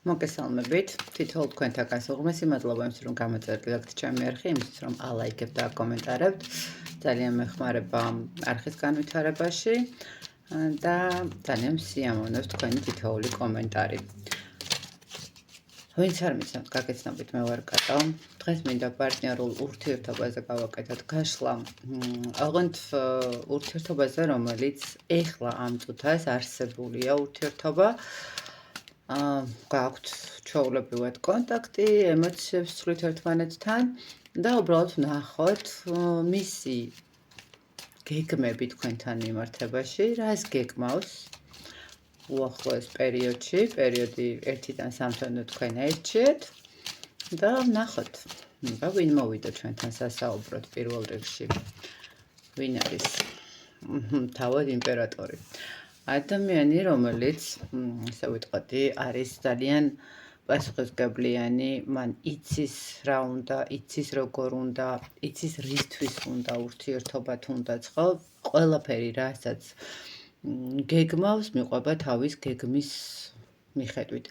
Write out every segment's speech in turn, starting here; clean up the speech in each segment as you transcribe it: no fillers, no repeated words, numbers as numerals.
მოგესალმებით. თითოეულ თქვენთან განსახილველად მადლობა იმისთვის, რომ გამოწერილეთ ჩემი არხი, იმისთვის, რომ ალაიქებთ და აკომენტარებთ. ძალიან მეხმარება არხის განვითარებაში და ძალიან სიამოვნებს თქვენი თითოეული კომენტარი. ვინც არ მიცნობთ, გაგეცნობით, მე ვარ კატო. დღეს მინდა პარტნიორულ ურთიერთობაზე გავაკეთოთ გაშლა. ოღონდ ურთიერთობაზე, რომელიც ეხლა ამ წუთას არსებულია ურთიერთობა. გაქვთ ჩვეულებრივად კონტაქტი, ემოციებს ვცვლით ერთმანეთთან და უბრალოდ ვნახოთ მისი გეგმები თქვენთან მიმართებაში, რას გეგმავს უახლოეს პერიოდში, პერიოდი 1-დან 3 თვემდე თქვენ ერჩიეთ და ვნახოთ, ვინ მოვიდა ჩვენთან სასაუბროდ პირველ რიგში. ვინ არის თავად იმპერატორი? ადამიანი, რომელიც, ესე ვიტყოდი, არის ძალიან პასუხისმგებლიანი, მან იცის რა უნდა, იცის როგორ უნდა, იცის რისთვის უნდა ურთიერთობა თუნდაც, ხო? ყველაფერი, რასაც გეგმავს, მიყვება თავის გეგმის მიხედვით.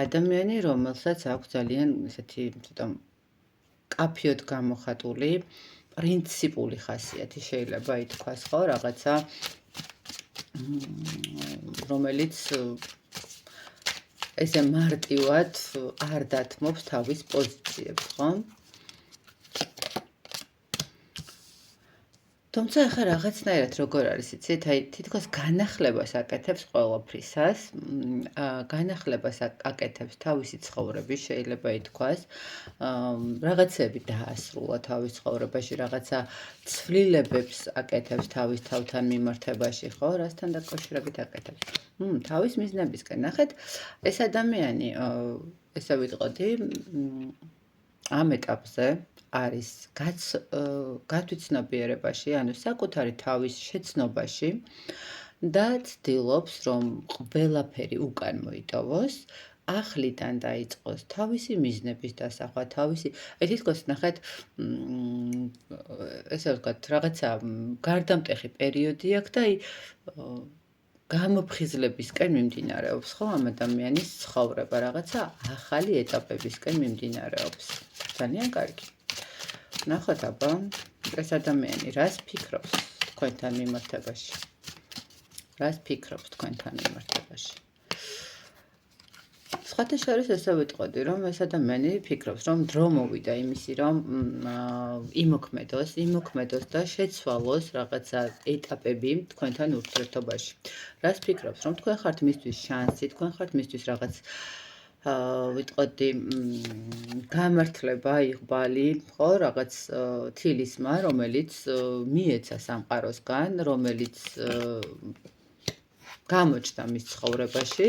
ადამიანი, რომელსაც აქვს ძალიან ესეთი ცოტა კაფიოდ გამოხატული პრინციპული ხასიათი, შეიძლება ითქვას, ხო, რაღაცა რომელიც ესე მარტივად არ დათმობს თავის პოზიციებს, ხო? თუმცა ახლა რაღაცნაირად როგორ არის, იცით, აი თითქოს განახლებას აკეთებს ყველაფრისას, განახლებას აკეთებს თავისი ცხოვრების, შეიძლება ითქვას, რაღაცები დაასრულა თავის ცხოვრებაში, რაღაცა ცვლილებებს აკეთებს თავის თავთან მიმართებაში, ხო, რასთან დაკავშირებით აკეთებს? თავის მიზნებისკენ. ნახეთ, ეს ადამიანი, ესე ვიტყოდი, ამ ეტაპზე არის გათვითცნობიერებაში, ანუ საკუთარი თავის შეცნობაში და ცდილობს, რომ ყველაფერი უკან მოიტოვოს, ახლიდან დაიწყოს თავისი მიზნების დასახვა, თავისი, თითქოს ნახეთ, ესე ვთქვათ, რაღაცა გარდამტეხი პერიოდი აქვს და გამოფხიზლებისკენ მიმდინარეობს, ხო, ამ ადამიანის ცხოვრება, რაღაცა ახალი ეტაპებისკენ მიმდინარეობს. ძალიან კარგი. ნახოთ აბა, ეს ადამიანი რას ფიქრობს თქვენთან მიმართებაში? რას ფიქრობს თქვენთან მიმართებაში? სხვათა შორის ესე ვიტყოდი, რომ ეს ადამიანი ფიქრობს, რომ დრო მოვიდა იმისი, რომ იმოქმედოს და შეცვალოს რაღაცა ეტაპები თქვენთან ურთიერთობაში. რას ფიქრობს, რომ თქვენ ხართ მისთვის შანსი, თქვენ ხართ მისთვის რაღაც ვიტყოდი გამართლება, იղბალი, ხო, რაღაც თილისმა, რომელიც მიეცა სამყაროსგან, რომელიც გამოჩნდა მის ცხოვრებაში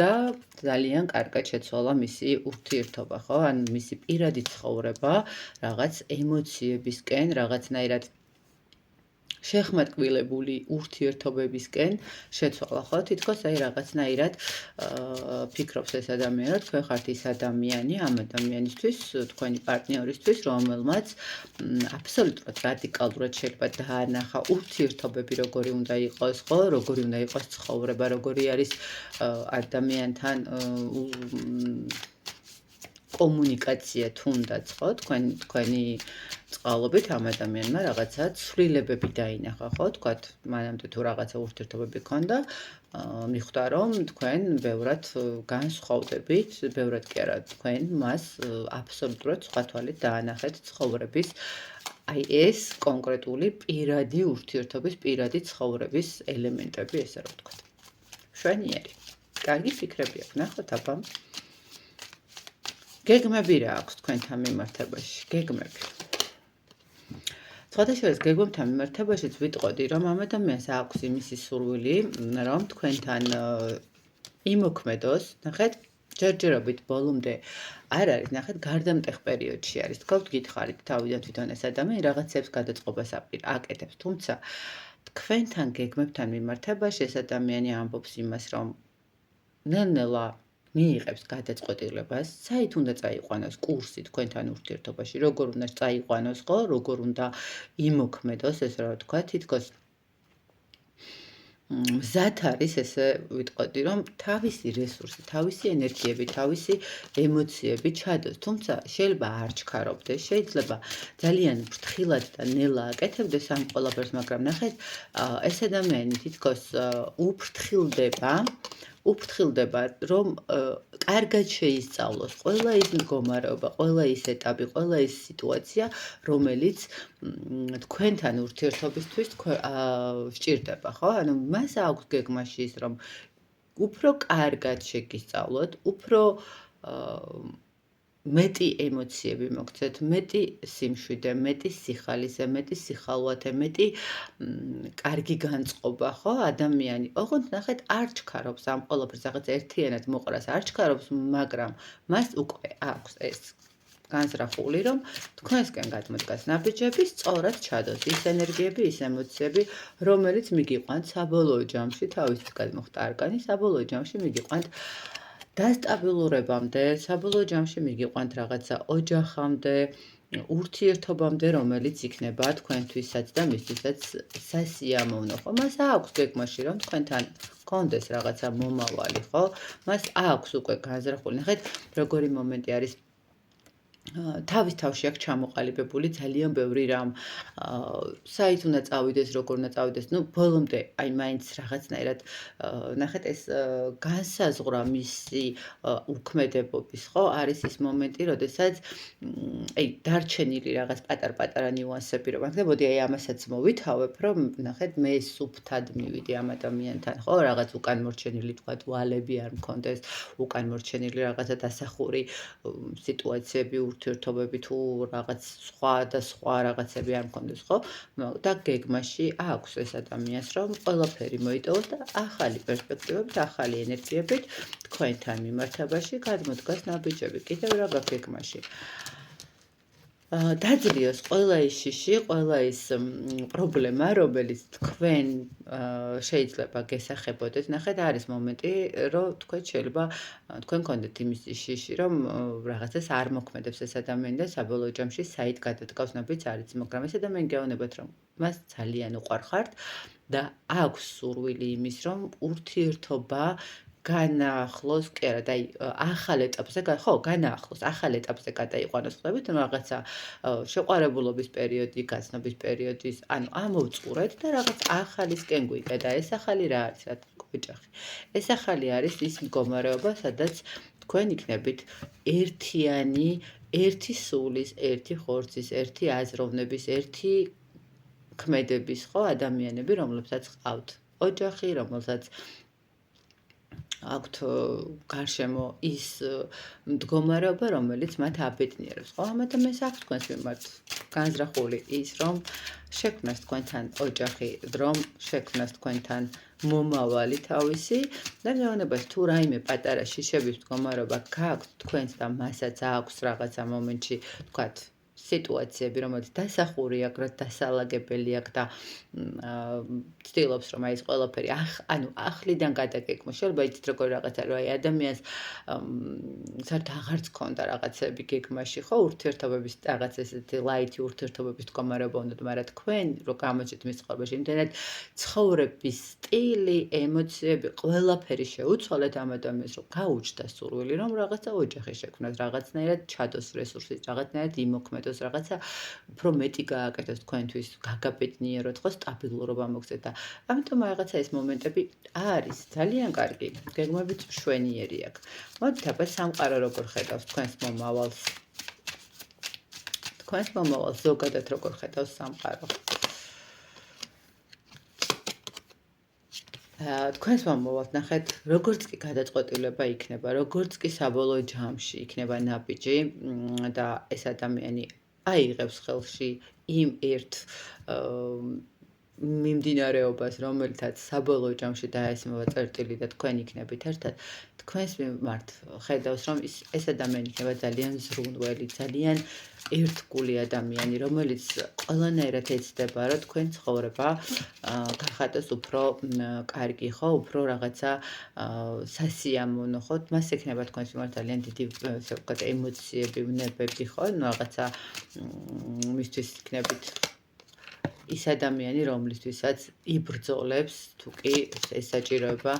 და ძალიან კარგად შეცვალა მისი ურთიერთობა, ხო? ან მისი პირადი ცხოვრება რაღაც ემოციებისკენ, რაღაცნაირად შეხმატკბილებული ურთიერთობებისკენ შეცვალა, ხო? თითქოს აი რაღაცნაირად ფიქრობს ეს ადამიანი, რომ თქვენ ხართ ის ადამიანი, ამ ადამიანისთვის, თქვენი პარტნიორისთვის, რომელმაც აბსოლუტურად რადიკალურად შეიძლება დაანახა ურთიერთობები, როგორი უნდა იყოს, ხო? როგორი უნდა იყოს ცხოვრება, როგორი არის ადამიანთან კომუნიკაცია თუნდაც, ხო? თქვენი წყალობით ამ ადამიანმა რაღაცა ცვლილებები დაინახა, ხო? თქვათ, მანამდე თუ რაღაცა ურთიერთობები ჰქონდა, მიხვდა, რომ თქვენ ბევრად განსხვავდებით, ბევრად კი არა, თქვენ მას აბსოლუტურად სხვა თვალით დაანახეთ ცხოვრების, აი ეს კონკრეტული პირადი ურთიერთობის, პირადი ცხოვრების ელემენტები, ესე რომ ვთქვათ. მშვენიერი. კარგი ფიქრები აქვს, ნახოთ აბა. გეგმები რა აქვს თქვენთან მიმართებაში? გეგმები. სხვათა შორის გეგმებთან მიმართებაშიც ვიტყოდი, რომ ამ ადამიანს აქვს იმისი სურვილი, რომ თქვენთან იმოქმედოს, ნახეთ, ჯერჯერობით ბოლომდე არ არის, ნახეთ, გარდამტეხ პერიოდში არის. თქვენ გითხარით თავიდან თვითონ ეს ადამიანი რაღაცებს გადაწყობას აკეთებს, თუმცა თქვენთან გეგმებთან მიმართებაში ეს ადამიანი ამბობს იმას, რომ ნელ-ნელა მიიღებს გადაწყვეტილებას, საით უნდა წაიყვანოს კურსი თქვენთან ურთიერთობაში, როგორ უნდა წაიყვანოს, ხო, როგორ უნდა იმოქმედოს, ესე რომ ვთქვათ, თითქოს მზად არის ესე ვიტყოდი, რომ თავისი რესურსი, თავისი ენერგიები, თავისი ემოციები ჩადოს. თუმცა შეიძლება არ ჩქარობდეს, შეიძლება ძალიან ფრთხილად და ნელა აკეთებდეს ამ ყველაფერს, მაგრამ ნახეთ, ეს ადამიანი თითქოს უფრთხილდება, რომ კარგად შეისწავლოს ყველა ის მდგომარეობა, ყველა ის ეტაპი, ყველა ის სიტუაცია, რომელიც თქვენთან ურთიერთობისთვის სჭირდება, ხო? ანუ მას აქვს გეგმაში ის, რომ უფრო კარგად შეგისწავლოთ, უფრო მეტი ემოციები მოგცეთ, მეტი სიმშვიდე, მეტი სიხალისე, მეტი სიხალვათე, მეტი კარგი განწყობა, ხო? ადამიანი, ოღონდ ნახეთ, არ ჩქარობს ამ ყველაფერს, რაღაც ერთიანად მოყრას არ ჩქარობს, მაგრამ მას უკვე აქვს ეს განზრახული, რომ თქვენსკენ გადმოდგას ნაბიჯები, სწორად ჩადოს ის ენერგიები, ის ემოციები, რომელიც მიგიყვანთ საბოლოო ჯამში, თავისით გადმოხდა არგანი, საბოლოო ჯამში მიგიყვანთ დასტაბილურებამდე, საბოლოო ჯამში მიგიყვანთ რაღაცა ოჯახამდე, ურთიერთობამდე, რომელიც იქნება თქვენთვისაც და მისთვისაც სასიამოვნო, ხო? მას აქვს გეგმაში, რომ თქვენთან გქონდეს რაღაცა მომავალი, ხო? მას აქვს უკვე განზრახული. ნახეთ, როგორი მომენტი არის თავის თავში აქვს ჩამოყალიბებული ძალიან ბევრი რამ. საით უნდა წავიდეს, როგორ უნდა წავიდეს, ну, ბოლომდე, აი, მაინც რაღაცნაირად ნახეთ, ეს განსაზღვრა მისი უქმედებობის, ხო? არის ის მომენტი, როდესაც აი, დარჩენილი რაღაც პატარ-პატარა ნიუანსები რომ აქ და მოდი აი ამასაც მოვითავებ, რომ ნახეთ, მე სუფთად მივიდი ამ ადამიანთან, ხო? რაღაც უკან მორჩენილი თქვა ვალები არ მქონდეს, უკან მორჩენილი რაღაცა დასახური სიტუაციები ურთიერთობები თუ რაღაც სხვა და სხვა რაღაცები არ მქონდეს, ხო? და გეგმაში აქვს ეს ადამიანს, რომ ყველაფერი მოიტოვოს და ახალი პერსპექტივებით, ახალი ენერგიებით თქვენთან მიმართებაში გადმოდგას ნაბიჯები. კიდევ რა გაქვს გეგმაში? დაძლიოს ყველა ის შიში, ყველა ის პრობლემა, რომელიც თქვენ შეიძლება გესახებოდეთ. ნახეთ, არის მომენტი, რომ თქვენ შეიძლება თქვენ გქონდეთ იმის შიში, რომ რაღაცას არ მოქმედებს ეს ადამიანი და საბოლოო ჯამში საით გადადგავს ნაბიჯს არ იცი, მაგრამ ეს ადამიანი გეუბნებათ, რომ მას ძალიან უყვარხართ და აქვს სურვილი იმის, რომ ურთიერთობა განაახლოს, კი არა, და ახალ ეტაპზე, ხო, განაახლოს, ახალ ეტაპზე გადაიყვანოს, ხვდებით, რაღაცა შეყვარებულობის პერიოდი, გაცნობის პერიოდის, ანუ ამოვწყურეთ და რაღაც ახალისკენ გვიგა და ეს ახალი რა არის, რა ოჯახი. ეს ახალი არის ის მდგომარეობა, სადაც თქვენ იქნებით ერთიანი, ერთი სულის, ერთი ხორცის, ერთი აზროვნების, ერთი ქმედების, ხო, ადამიანები, რომლებსაც ყავთ ოჯახი, რომელსაც აქვთ გარშემო ის მდგომარეობა, რომელიც მათ აბედნიერებს, ხო? ამ ადამიანს აქვს თქვენს მიმართ განზრახული ის, რომ შექმნას თქვენთან ოჯახი, რომ შექმნას თქვენთან მომავალი თავისი და მეუბნებათ, თუ რაიმე პატარა შიშების მდგომარეობა გაქვთ თქვენს და მასაც აქვს რაღაცა მომენტში, თქვათ, სიტუაციები, რომელიც დასახური აქვს, დასალაგებელი აქვს და ცდილობს, რომ აი ეს ყველაფერი ანუ ახლიდან გადაგეგმო. შეიძლება იცით როგორი რაღაცა, რომ აი ადამიანს საერთოდ აღარც ქონდა რაღაცები გეგმაში, ხო, ურთიერთობების რაღაც ესეთი ლაითი ურთიერთობების მდგომარეობა უნდათ, მაგრამ თქვენ რო გამოჩეთ მის ცხოვრებაში, იმდენად ცხოვრების სტილი, ემოციები, ყველაფერი შეუცვალეთ ამ ადამიანს, რომ გაუჩნდა სურვილი, რომ რაღაცა ოჯახი შექმნას, რაღაცნაირად ჩადოს რესურსი, რაღაცნაირად იმოქმედოს, რაღაცა უფრო მეტი გააკეთოს თქვენთვის, გაგაბედნიეროთ, ხო, სტაბილურობა მოგცეთ და ამიტომ რაღაცა ეს მომენტები არის ძალიან კარგი. გეგმებით მშვენიერი აქვს. მოდით აბა სამყარო როგორ ხედავს თქვენს მომავალს? თქვენს მომავალს ზოგადად როგორ ხედავს სამყარო? თქვენს მომავალს ნახეთ, როგორც კი გადაწყვეტილება იქნება, როგორც კი საბოლოო ჯამში იქნება ნაბიჯი და ეს ადამიანი აიღებს ხელში იმ ერთ მიმდინარეობას, რომელთაც საბოლოო ჯამში დაესმება წერტილი და თქვენ იქნებით ერთად, თქვენს მიმართ ხედავს, რომ ეს ადამიანი იქნება ძალიან ზრუნველი, ძალიან ერთგული ადამიანი, რომელიც ყველანაირად ეცდება, რომ თქვენ ცხოვრება გახადოს უფრო კარგი, ხო, უფრო რაღაცა სასიამოვნო, ხო, მას ექნება თქვენს მიმართ ძალიან დიდი ესე ვთქვათ ემოციები, ვნებები, ხო, რაღაცა მისთვის იქნებით ის ადამიანი, რომლისთვისაც იბრძოლებს, თუ კი ეს საჭიროება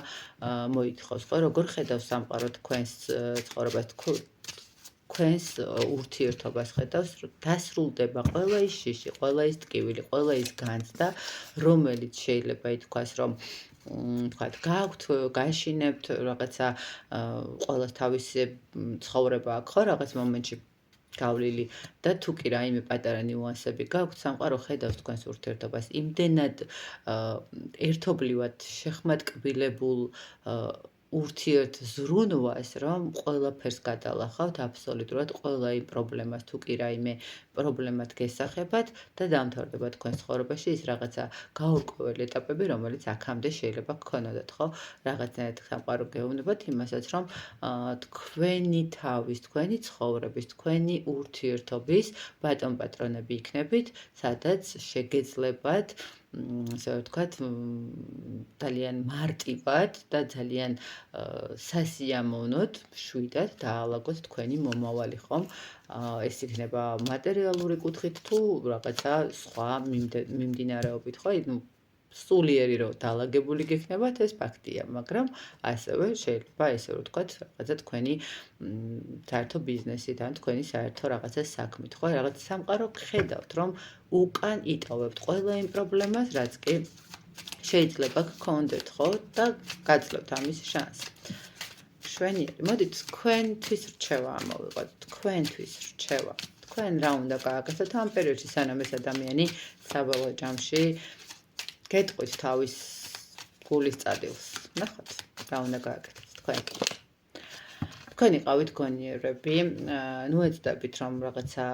მოითხოვს, ხო, როგორ ხედავს სამყარო თქვენს ცხოვრებას, თქვენს ურთიერთობას ხედავს, დასრულდება ყველა ის შიში, ყველა ის ტკივილი, ყველა ის განცდა, რომელიც შეიძლება ითქვას, რომ ვთქვათ, გაქვთ, გაშინებთ რაღაცა ყოველს თავისი ცხოვრება აქვს, ხო, რაღაც მომენტში გავლილი და თუ კი რაიმე პატარა ნიუანსები გაქვთ, სამყარო ხედავს თქვენს ურთიერთობას იმდენად ერთობლივად შეხმატკბილებულ ურთიერთზრუნვას, რომ ყველაფერს გადალახავთ აბსოლუტურად ყველა იმ პრობლემას, თუ კი რაიმე პრობლემად გესახებათ და დამთავრდება თქვენ ცხოვრებაში ის რაღაცა გაურკვეველი ეტაპები, რომელიც აქამდე შეიძლება გქონოდათ, ხო? რაღაცნაირად სამყარო გეუბნებათ იმასაც, რომ თქვენი თავის, თქვენი ცხოვრების, თქვენი ურთიერთობის ბატონ-პატრონები იქნებით, სადაც შეგეძლებათ ასე ვთქვათ, ძალიან მარტივად და ძალიან სასიამოვნოდ შვიდად დაალაგოთ თქვენი მომავალი, ხომ? ეს იქნება მატერიალური კუთხით თუ რაღაცა სხვა მიმდინარეობით, ხო? ნუ სულიერი რომ დაალაგებული გექნებათ, ეს ფაქტია, მაგრამ ასევე შეიძლება ესე ვთქვათ, რაღაცა თქვენი საერთო ბიზნესით ან თქვენი საერთო რაღაცა საქმით, ხო? რაღაც სამყარო ხედავთ, რომ უკან იტოვებთ ყველა იმ პრობლემას, რაც კი შეიძლება გქონდეთ, ხო? და გაძლევთ ამის შანსი. შვენიერი, მოდით თქვენთვის რჩევა ამოვიღოთ, თქვენთვის რჩევა. თქვენ რა უნდა გააკეთოთ ამ პერიოდში, სანამ ეს ადამიანი საბოლოო ჯამში გეტყვით თავის გულის წადილს. ნახოთ, რა უნდა გააკეთოთ თქვენ. თქვენ იყავით გონიერები, ნუ ეცდებით რომ რაღაცა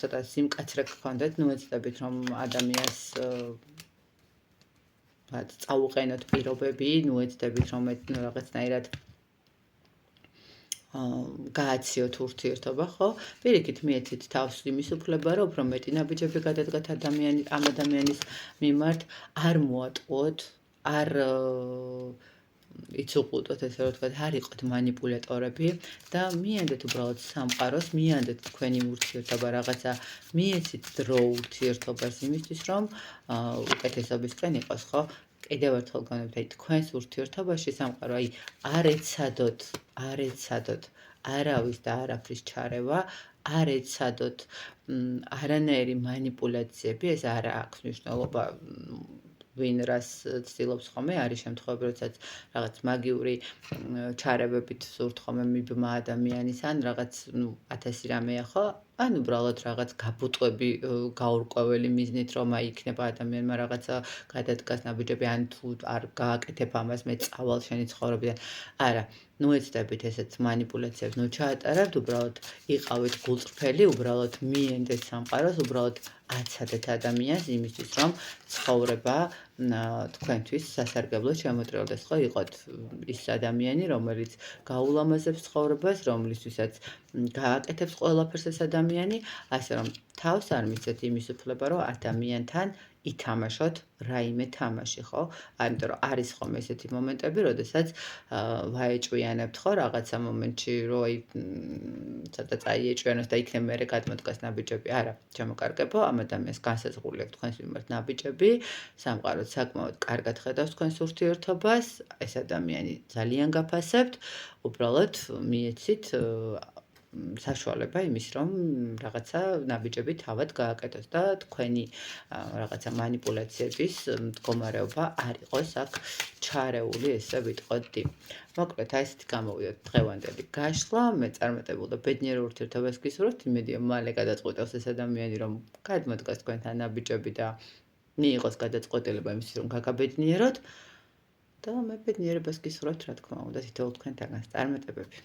ცოტა სიმკაცრე გქონდეთ, ნუ ეცდებით რომ ადამიანს წაუყენოთ პირობები, ნუ ეცდებით რომ რაღაცნაირად გააციოთ ურთიერთობა, ხო? პირიქით მიეცით თავს იმის უფლება, რომ უფრო მეტი ნაბიჯები გადადგათ ამ ადამიანის მიმართ, არ მოატყუოთ, არ იცუყუდოთ, ესე ვთქვათ, არ იყოთ მანიპულატორები და მიანდეთ უბრალოდ სამყაროს, მიანდეთ თქვენი ურთიერთობა რაღაცა, მიეცით დრო ურთიერთობას იმისთვის, რომ უკეთესობისკენ იყოს, ხო? კიდევ ერთხელ გონებთ, აი თქვენს ურთიერთობაში სამყარო, აი არ ეცადოთ არავის და არაფრის ჩარევა, არ ეცადოთ არანაირი მანიპულაციები, ეს არ აქვს მნიშვნელობა ვინ რას ცდილობს ხოლმე, არის შემთხვევები, როდესაც რაღაც მაგიური ჩარევებით სურთ ხოლმე მიბმა ადამიანის ან რაღაც 1000 რამეა, ხო? ან უბრალოდ რაღაც გაბუტყვები გაურკვეველი მიზნით, რომ აი იქნება ადამიანმა რაღაცა გადადგას ნაბიჯები, ან თუ არ გააკეთებ ამას, მე წავალ შენი ცხოვრებიდან. არა, ნუ ეცდებით ესეთ მანიპულაციებს, ნუ ჩაატარებთ, უბრალოდ იყავით გულწრფელი, უბრალოდ მიენდეთ სამყაროს, უბრალოდ აცადეთ ადამიანს იმისთვის, რომ ცხოვრება თქვენთვის სასარგებლოდ შემოტრიალდეს, ხო? იყოთ ის ადამიანი, რომელიც გაულამაზებს ცხოვრებას, რომლისთვისაც გააკეთებს ყველაფერს ეს ადამიანი, ასე რომ თავს არ მისცეთ იმის უფლება, რომ ადამიანთან ითამაშოთ რაიმე თამაში, ხო? იმიტომ რომ არის ხოლმე ესეთი მომენტები, როდესაც ვაეჭვიანებთ, ხო, რაღაცა მომენტში, რომ აი ცოტა წაიეჭვიანოს და იქნებ მერე გადმოდგას ნაბიჯები. არა, შემოკარგებო, ამ ადამიანს განსაზღვრული აქვს თქვენს მიმართ ნაბიჯები, სამყარო საკმაოდ კარგად ხედავს თქვენს ურთიერთობას, ეს ადამიანი ძალიან გაფასებთ, უბრალოდ მიეცით საშუალება იმის, რომ რაღაცა ნაბიჯები თავად გააკეთოს და თქვენი რაღაცა მანიპულაციების მდგომარეობა არ იყოს აქ ჩარეული, ესე ვიტყოდი. მოკლედ, აი ესეთი გამოვიდეთ დღევანდელი გაშლა, მე წარმატებულ და ბედნიერ ურთიერთობას გისურვებთ, იმედია მალე გადაწყვეტავს ეს ადამიანი, რომ გადმოდგას თქვენთან ნაბიჯები და მიიღოს გადაწყვეტილება იმისთვის, რომ გაგაბედნიეროთ და მე ბედნიერებას გისურვებთ, რა თქმა უნდა, თითოეულ თქვენთაგანს წარმატებები.